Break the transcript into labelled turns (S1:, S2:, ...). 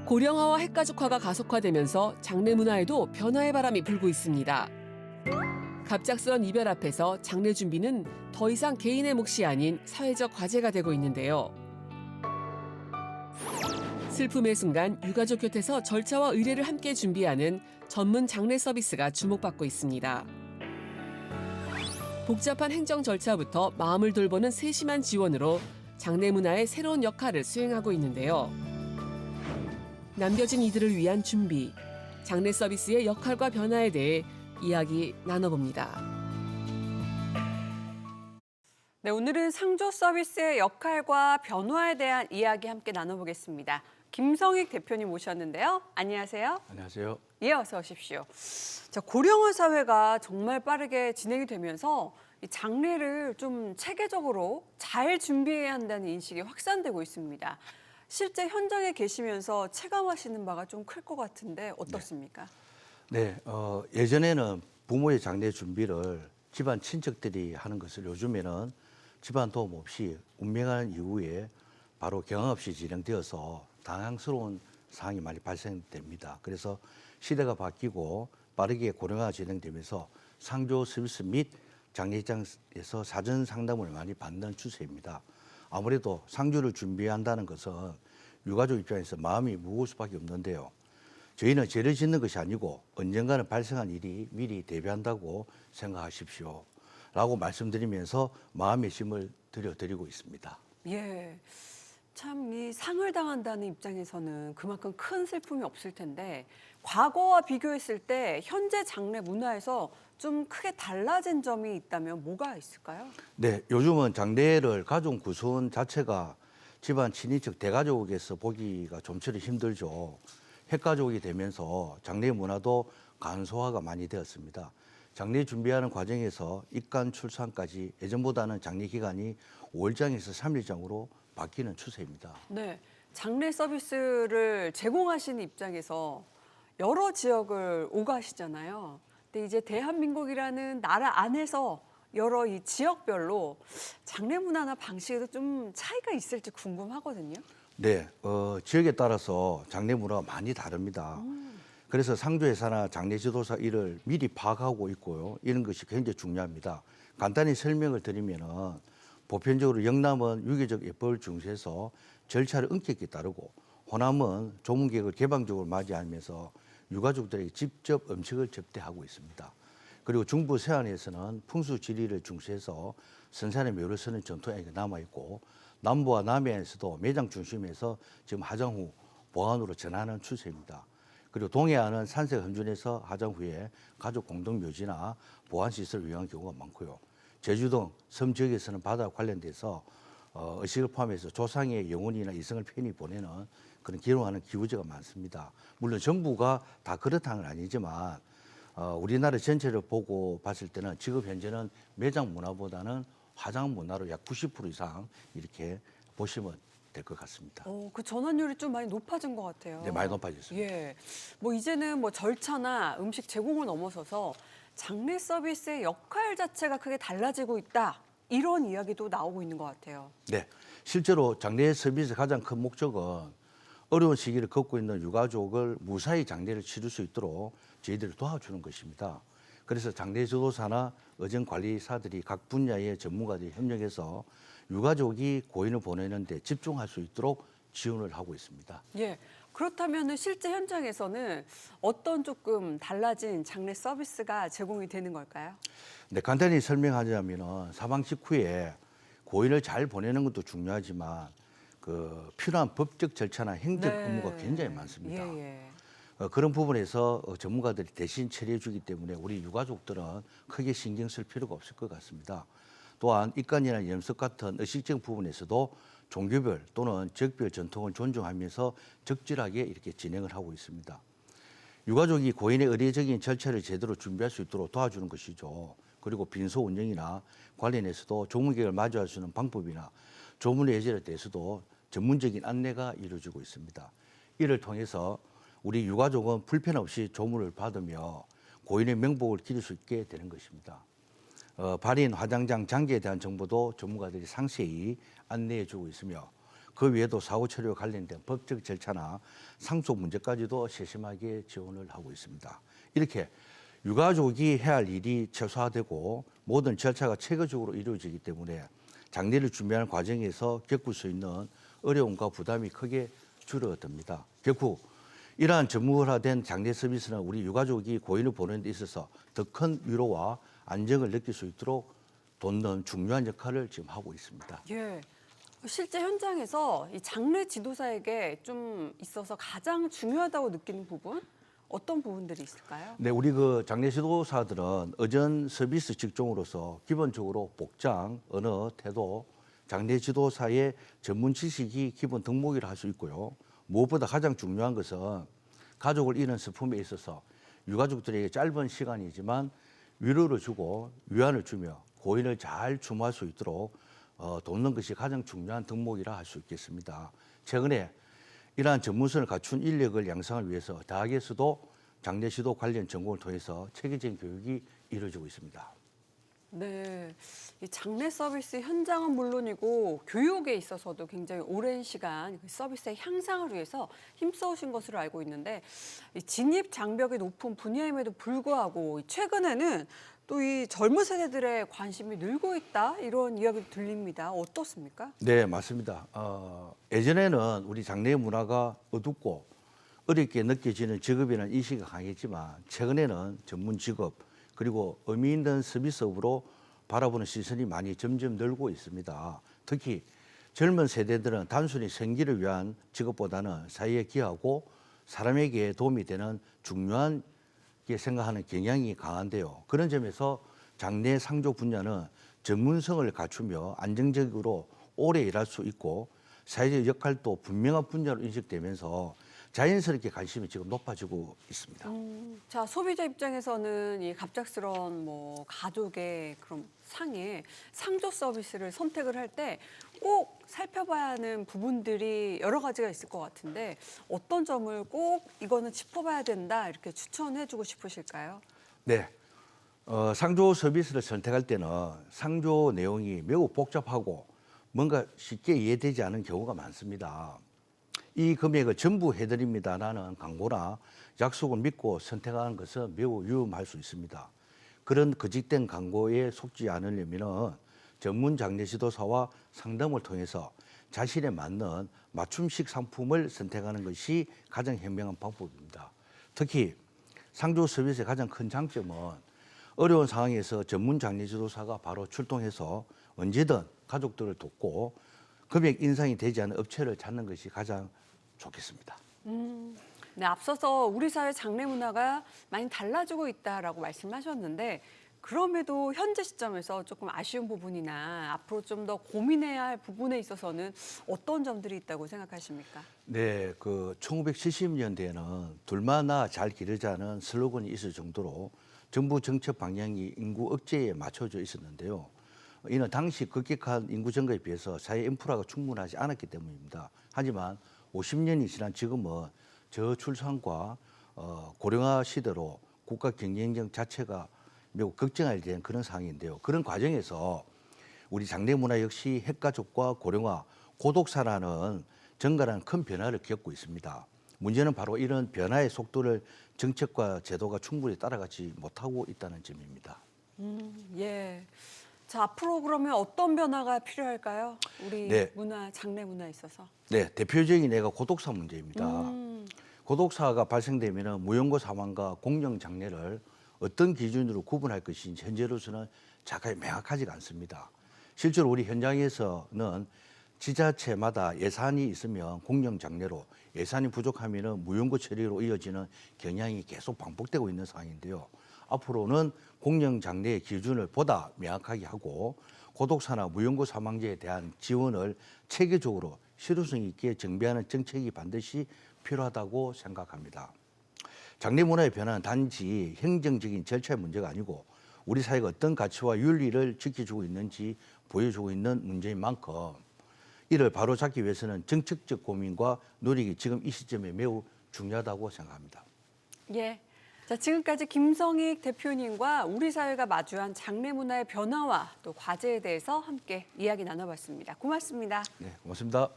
S1: 고령화와 핵가족화가 가속화되면서 장례 문화에도 변화의 바람이 불고 있습니다. 갑작스런 이별 앞에서 장례 준비는 더 이상 개인의 몫이 아닌 사회적 과제가 되고 있는데요. 슬픔의 순간 유가족 곁에서 절차와 의례를 함께 준비하는 전문 장례 서비스가 주목받고 있습니다. 복잡한 행정 절차부터 마음을 돌보는 세심한 지원으로 장례 문화의 새로운 역할을 수행하고 있는데요. 남겨진 이들을 위한 준비, 장례 서비스의 역할과 변화에 대해 이야기 나눠봅니다.
S2: 네, 오늘은 상조 서비스의 역할과 변화에 대한 이야기 함께 나눠보겠습니다. 김성익 대표님 모셨는데요. 안녕하세요.
S3: 안녕하세요.
S2: 예, 어서 오십시오. 자, 고령화 사회가 정말 빠르게 진행이 되면서 이 장례를 좀 체계적으로 잘 준비해야 한다는 인식이 확산되고 있습니다. 실제 현장에 계시면서 체감하시는 바가 좀 클 것 같은데 어떻습니까?
S3: 네, 예전에는 부모의 장례 준비를 집안 친척들이 하는 것을 요즘에는 집안 도움 없이 운명한 이후에 바로 경험 없이 진행되어서 당황스러운 상황이 많이 발생됩니다. 그래서 시대가 바뀌고 빠르게 고령화가 진행되면서 상조 서비스 및 장례장에서 사전 상담을 많이 받는 추세입니다. 아무래도 상주를 준비한다는 것은 유가족 입장에서 마음이 무거울 수밖에 없는데요. 저희는 죄를 짓는 것이 아니고 언젠가는 발생한 일이 미리 대비한다고 생각하십시오. 라고 말씀드리면서 마음의 힘을 들여드리고 있습니다.
S2: 예, 참 이 상을 당한다는 입장에서는 그만큼 큰 슬픔이 없을 텐데 과거와 비교했을 때 현재 장례 문화에서 좀 크게 달라진 점이 있다면 뭐가 있을까요?
S3: 네, 요즘은 장례를 가족 구성 자체가 집안 친인척 대가족에서 보기가 좀처럼 힘들죠. 핵가족이 되면서 장례 문화도 간소화가 많이 되었습니다. 장례 준비하는 과정에서 입간 출산까지 예전보다는 장례 기간이 5일장에서 3일장으로 바뀌는 추세입니다.
S2: 네, 장례 서비스를 제공하시는 입장에서 여러 지역을 오가시잖아요. 근데 이제 대한민국이라는 나라 안에서 여러 이 지역별로 장례 문화나 방식에도 좀 차이가 있을지 궁금하거든요.
S3: 네, 지역에 따라서 장례 문화가 많이 다릅니다. 그래서 상조회사나 장례 지도사 일을 미리 파악하고 있고요. 이런 것이 굉장히 중요합니다. 간단히 설명을 드리면은 보편적으로 영남은 유교적 예법을 중시해서 절차를 엄격히 따르고 호남은 조문객을 개방적으로 맞이하면서 유가족들에게 직접 음식을 접대하고 있습니다. 그리고 중부 서안에서는 풍수 지리를 중시해서 선산의 묘를 쓰는 전통이 남아있고 남부와 남해에서도 매장 중심에서 지금 하장 후 보안으로 전하는 추세입니다. 그리고 동해안은 산색 헌준에서 하장 후에 가족 공동묘지나 보안시설을 이용한 경우가 많고요. 제주 등 섬 지역에서는 바다와 관련돼서 의식을 포함해서 조상의 영혼이나 이성을 편히 보내는 그런 기록하는 기우제가 많습니다. 물론 정부가 다 그렇다는 건 아니지만 우리나라 전체를 보고 봤을 때는 지금 현재는 매장 문화보다는 화장 문화로 약 90% 이상 이렇게 보시면 될 것 같습니다.
S2: 그 전환율이 좀 많이 높아진 것 같아요.
S3: 네, 많이 높아졌습니다.
S2: 예, 뭐 이제는 뭐 절차나 음식 제공을 넘어서서 장례 서비스의 역할 자체가 크게 달라지고 있다. 이런 이야기도 나오고 있는 것 같아요.
S3: 네, 실제로 장례 서비스의 가장 큰 목적은 어려운 시기를 겪고 있는 유가족을 무사히 장례를 치를 수 있도록 저희들을 도와주는 것입니다. 그래서 장례 지도사나 의정관리사들이 각 분야의 전문가들이 협력해서 유가족이 고인을 보내는데 집중할 수 있도록 지원을 하고 있습니다.
S2: 예, 그렇다면 실제 현장에서는 어떤 조금 달라진 장례 서비스가 제공이 되는 걸까요?
S3: 네, 간단히 설명하자면 사망 직후에 고인을 잘 보내는 것도 중요하지만 그 필요한 법적 절차나 행정 업무가 굉장히 많습니다.
S2: 예.
S3: 그런 부분에서 전문가들이 대신 처리해 주기 때문에 우리 유가족들은 크게 신경 쓸 필요가 없을 것 같습니다. 또한 입간이나 염석 같은 의식적 부분에서도 종교별 또는 지역별 전통을 존중하면서 적절하게 이렇게 진행을 하고 있습니다. 유가족이 고인의 의례적인 절차를 제대로 준비할 수 있도록 도와주는 것이죠. 그리고 빈소 운영이나 관련해서도 조문객을 마주할 수 있는 방법이나 조문 예절에 대해서도 전문적인 안내가 이루어지고 있습니다. 이를 통해서 우리 유가족은 불편 없이 조문을 받으며 고인의 명복을 기릴 수 있게 되는 것입니다. 발인, 화장장, 장기에 대한 정보도 전문가들이 상세히 안내해 주고 있으며 그 외에도 사후 처리와 관련된 법적 절차나 상속 문제까지도 세심하게 지원을 하고 있습니다. 이렇게 유가족이 해야 할 일이 최소화되고 모든 절차가 체계적으로 이루어지기 때문에 장례를 준비하는 과정에서 겪을 수 있는 어려움과 부담이 크게 줄어듭니다. 결국 이러한 전문화된 장례 서비스는 우리 유가족이 고인을 보내는 데 있어서 더 큰 위로와 안정을 느낄 수 있도록 돕는 중요한 역할을 지금 하고 있습니다.
S2: 예. 실제 현장에서 이 장례 지도사에게 좀 있어서 가장 중요하다고 느끼는 부분 어떤 부분들이 있을까요?
S3: 네, 우리 그 장례 지도사들은 의전 서비스 직종으로서 기본적으로 복장, 언어, 태도, 장례 지도사의 전문 지식이 기본 덕목이라 할 수 있고요. 무엇보다 가장 중요한 것은 가족을 잃은 슬픔에 있어서 유가족들에게 짧은 시간이지만 위로를 주고 위안을 주며 고인을 잘 추모할 수 있도록 돕는 것이 가장 중요한 덕목이라 할 수 있겠습니다. 최근에 이러한 전문성을 갖춘 인력을 양성을 위해서 대학에서도 장례 지도 관련 전공을 통해서 체계적인 교육이 이루어지고 있습니다.
S2: 네, 이 장례 서비스 현장은 물론이고 교육에 있어서도 굉장히 오랜 시간 그 서비스의 향상을 위해서 힘써오신 것으로 알고 있는데 이 진입 장벽이 높은 분야임에도 불구하고 최근에는 또 이 젊은 세대들의 관심이 늘고 있다 이런 이야기도 들립니다. 어떻습니까?
S3: 네, 맞습니다. 예전에는 우리 장례 문화가 어둡고 어렵게 느껴지는 직업이라는 인식이 강했지만 최근에는 전문 직업 그리고 의미 있는 서비스업으로 바라보는 시선이 많이 점점 늘고 있습니다. 특히 젊은 세대들은 단순히 생기를 위한 직업보다는 사회에 기여하고 사람에게 도움이 되는 중요한 게 생각하는 경향이 강한데요. 그런 점에서 장례 상조 분야는 전문성을 갖추며 안정적으로 오래 일할 수 있고 사회적 역할도 분명한 분야로 인식되면서 자연스럽게 관심이 지금 높아지고 있습니다.
S2: 자, 소비자 입장에서는 이 갑작스러운 뭐 가족의 그런 상해 상조 서비스를 선택을 할 때 꼭 살펴봐야 하는 부분들이 여러 가지가 있을 것 같은데 어떤 점을 꼭 이거는 짚어봐야 된다 이렇게 추천해주고 싶으실까요?
S3: 네, 상조 서비스를 선택할 때는 상조 내용이 매우 복잡하고 뭔가 쉽게 이해되지 않은 경우가 많습니다. 이 금액을 전부 해드립니다라는 광고나 약속을 믿고 선택하는 것은 매우 위험할 수 있습니다. 그런 거짓된 광고에 속지 않으려면 전문 장례 지도사와 상담을 통해서 자신에 맞는 맞춤식 상품을 선택하는 것이 가장 현명한 방법입니다. 특히 상조 서비스의 가장 큰 장점은 어려운 상황에서 전문 장례 지도사가 바로 출동해서 언제든 가족들을 돕고 금액 인상이 되지 않은 업체를 찾는 것이 가장 좋겠습니다.
S2: 네, 앞서서 우리 사회 장례 문화가 많이 달라지고 있다라고 말씀하셨는데 그럼에도 현재 시점에서 조금 아쉬운 부분이나 앞으로 좀 더 고민해야 할 부분에 있어서는 어떤 점들이 있다고 생각하십니까?
S3: 네, 그 1970년대에는 둘만나 잘 기르자는 슬로건이 있을 정도로 정부 정책 방향이 인구 억제에 맞춰져 있었는데요. 이는 당시 급격한 인구 증가에 비해서 사회 인프라가 충분하지 않았기 때문입니다. 하지만 50년이 지난 지금은 저출산과 고령화 시대로 국가 경쟁력 자체가 매우 걱정할 된 그런 상황인데요. 그런 과정에서 우리 장례 문화 역시 핵가족과 고령화, 고독사라는 증가라는 큰 변화를 겪고 있습니다. 문제는 바로 이런 변화의 속도를 정책과 제도가 충분히 따라가지 못하고 있다는 점입니다.
S2: 예. 자, 앞으로 그러면 어떤 변화가 필요할까요? 우리
S3: 네.
S2: 문화, 장례 문화에 있어서.
S3: 네, 대표적인 예가 고독사 문제입니다. 고독사가 발생되면 무용고 사망과 공영 장례를 어떤 기준으로 구분할 것인지 현재로서는 자가 명확하지가 않습니다. 실제로 우리 현장에서는 지자체마다 예산이 있으면 공영 장례로 예산이 부족하면 무용고 처리로 이어지는 경향이 계속 반복되고 있는 상황인데요. 앞으로는 공영 장례의 기준을 보다 명확하게 하고 고독사나 무용고 사망자에 대한 지원을 체계적으로 실효성 있게 정비하는 정책이 반드시 필요하다고 생각합니다. 장례 문화의 변화는 단지 행정적인 절차의 문제가 아니고 우리 사회가 어떤 가치와 윤리를 지켜주고 있는지 보여주고 있는 문제인 만큼 이를 바로잡기 위해서는 정책적 고민과 노력이 지금 이 시점에 매우 중요하다고 생각합니다.
S2: 예. 자, 지금까지 김성익 대표님과 우리 사회가 마주한 장례 문화의 변화와 또 과제에 대해서 함께 이야기 나눠봤습니다. 고맙습니다.
S3: 네, 고맙습니다.